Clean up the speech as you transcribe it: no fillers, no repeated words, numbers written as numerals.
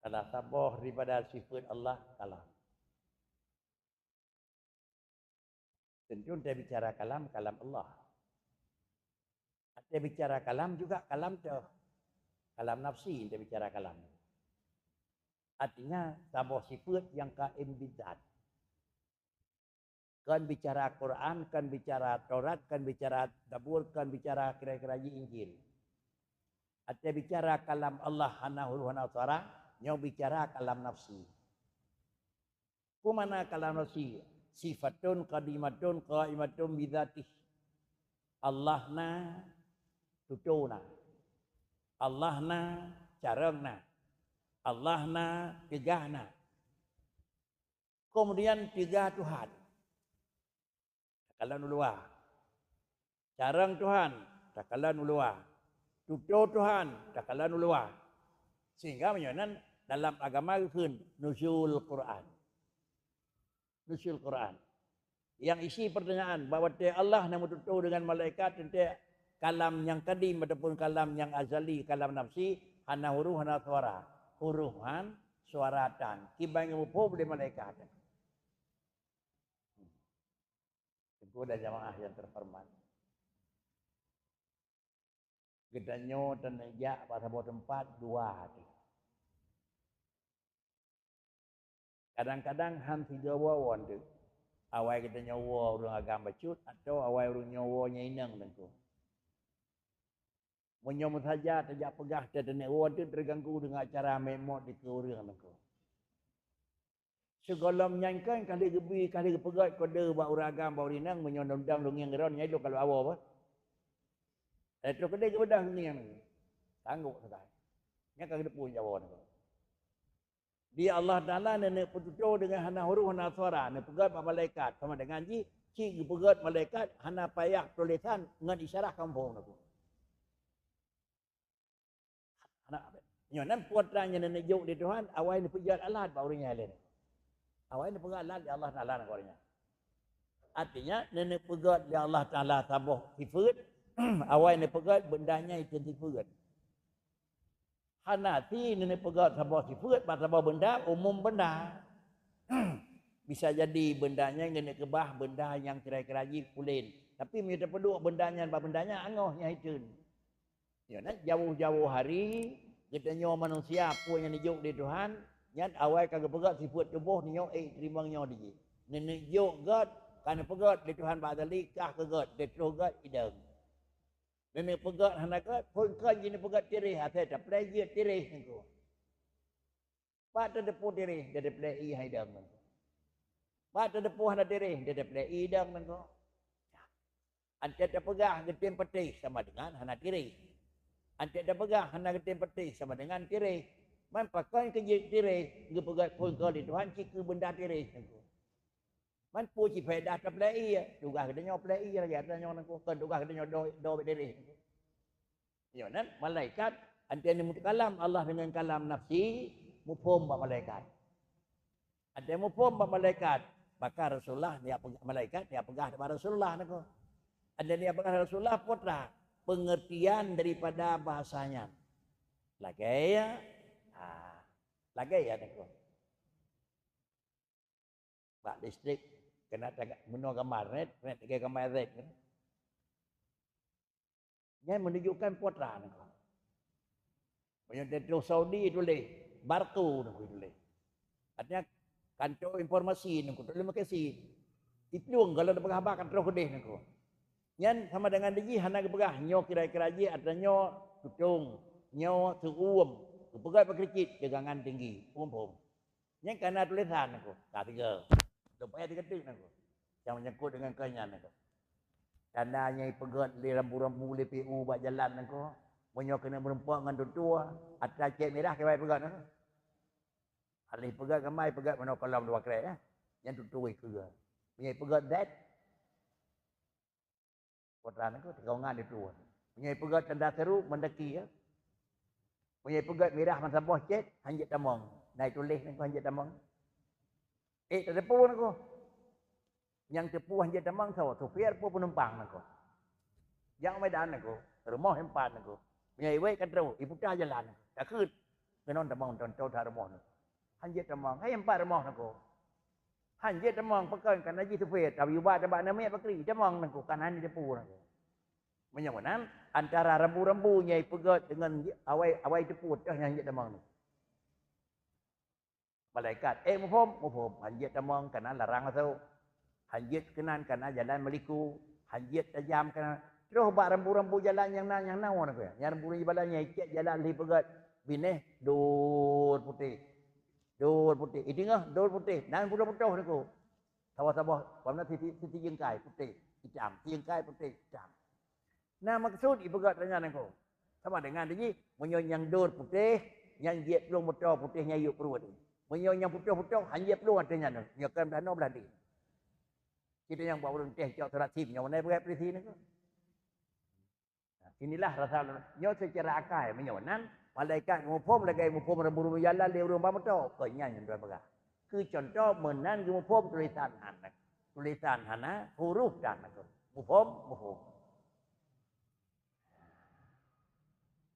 Kalau tabah daripada sifat Allah kalam. Tentu dia bicara kalam Allah. Dia bicara kalam juga kalam tu. Kalam nafsi dia bicara kalam. Artinya tabah sifat yang kaim bidzat. Kan bicara Quran, kan bicara Taurat, kan bicara Zabur, kan bicara kira-kira Injil. Artinya bicara kalam Allah Subhanahu wa ta'ala, nyo bicara kalam nafsi. Kumana kalam nafsi? Sifatun qadimatun qaimatun bidzatih. Allahna tutuna. Allahna carangna. Allahna tigahna. Kemudian tiga Tuhan. Takalan ulua. Carang Tuhan, takalan ulua. Tutu Tuhan, takalan ulua. Sehingga menyonan dalam agama itu nuzul Quran. Nuzul Quran. Yang isi pertanyaan bahwa Allah yang tutu dengan malaikat tentu kalam yang kadim ataupun kalam yang azali, kalam nafsi, hana huruf, hana suara. Hurufan, suaratan. Kibang yang mupo boleh malaikat. Itu dah jamaah yang terhormat. Gedanyo dan ejak pada sebuah tempat dua hati. Kadang-kadang ham tiga wawan tu. Awal kita nyawa orang agama cut atau awal orang nyawa nyainang tentu. Menyomot saja tajak pegah dan wawan tu terganggu dengan acara memot di keurang tentu. Segala menyanyikan kali gebi kali kepegat kode buat orang agama bau rinang menyondang dongeng geron nyai kalau awal apa. Itu kedai kebedah ni yang tangguh sekali. Nya kagak pun jawab ni. Dia Allah Taala nenek petutur dengan hana huruf hana suara, ne pegat malaikat sama dengan ji, ci pegat malaikat hana payah tulisan ngan isyarat kampung aku. Anak nyo nan putranya nenek juk di Tuhan, awal ni pegat Allah baurinya lain. Awal ni pegat Allah di Allah Taala nak baurinya. Artinya nenek pegat di Allah Taala tabah sifat awal ni pegat bendanya itu sifat. Hanati nenek pegat sabah sifat, sabah benda umum benda. Bisa jadi bendanya nenek kebah benda yang kira-kira kulin. Tapi minta peduk bendanya angohnya itu. Ya nak jauh-jauh hari kita nyo manusia pun yang dijuk di Tuhan, nyat awal kagak pegat sifat tubuh nyo terima nyo di. Nenek juk gat kan pegat di Tuhan badali kah kegat, di pegat idang. Nenek pegat hana gat pun kan jenis pegat tirih hati tak play je tirih nengko. Pak tu depu tirih dia play haidang nengko. Pak tu depu hana tirih dia play idang nengko. Ante tak pegah getim petih sama dengan hana tirih. Ante tak pegah hana getim petih sama dengan tirih. Man pakai ke tirih ge pegat pun kau di Tuhan ciku benda tirih nengko. Man pu ci faedah tak play juga kedenya play lagi adanya nengko kan juga kedenya do tirih. Ya nan malaikat antara kalam Allah dengan kalam nafsi mufhum ba malaikat. Ada mufhum ba malaikat, maka Rasulullah dia pegah malaikat dia pegah kepada Rasulullah nako. Ada dia pegah Rasulullah putra pengertian daripada bahasanya. Lagi ya. Lagi ya nako. Pak distrik kena tagak menua kamar net tiga kamar net. Yang menunjukkan putra nengko. Banyak dari Saudi tulis, Barku nengko tulis. Artinya kantor informasi nengko. Terima kasih. Itu kalau ada pegah kantor kedih nengko. Yang sama dengan diji hana pegah nyo kira-kira ji ada nyo tutung, nyo seuum, pegah pekricit tegangan tinggi, pum. Yang karena tulisan nengko. Tak tiga. Supaya diketik nengko. Yang menyangkut dengan kenyang nengko. Tandanya pegat di rambu-rambu di PU buat jalan nengko. Punya kena berempat dengan tutua. Atas cek merah ke baik pegat nengko. Alih pegat kamai pegat mana kolam dua kerek. Yang tutua itu juga. Punya pegat that. Putra nengko terkaungan di tua. Punya pegat tanda seru mendaki. Punya pegat merah masa bos cek. Hanjit tamang. Naik tulis nengko hanjit tamang. Terdepu nengko. Yang tepu hanya tamang sawa sopir pun penumpang nako. Yang medan nako, rumah empat nako. Punya iwe kan tahu, ibu dah jalan. Tak kut. Kenon tamang contoh darmon. Hanjit tamang, hai empat ramah nako. Hanjit tamang pakai kan aji tufet, tapi ubah tabak namanya pakri tamang nako kanan di depu nako. Menyawanan antara rambu-rambu nyai pegat dengan awai teput yang hanjit tamang nako. Malaikat, mufum, hanjit tamang kanan larang atau hanjit kenan kana jalan meliku, hanjit tajam kana. Terus bak rambu-rambu jalan yang nawan nako. Yang rambu jalan nyai cek jalan li pegat. Bineh dur putih. Dur putih. Idingah dur putih. Nan putih-putih niku. Sawah-sawah pamna titi jengkai putih, hitam. Jengkai putih, hitam. Nah maksud ibu gat tanya niku. Sama dengan tadi menyon yang dur putih, yang jiat belum betul putihnya yuk perut. Menyon yang putih-putih hanjep belum adanya niku. Nyakan dano beladi. Kita yang bawa teh cok surat sim yang mana berat di sini niku. Inilah rasa nyo secara akal menyonan malaikat mufum lagi mufum rambu-rambu jalan dia rumah betul. Kenya yang dua bagah. Ke contoh menan mufum tulisan hana huruf dan mufum.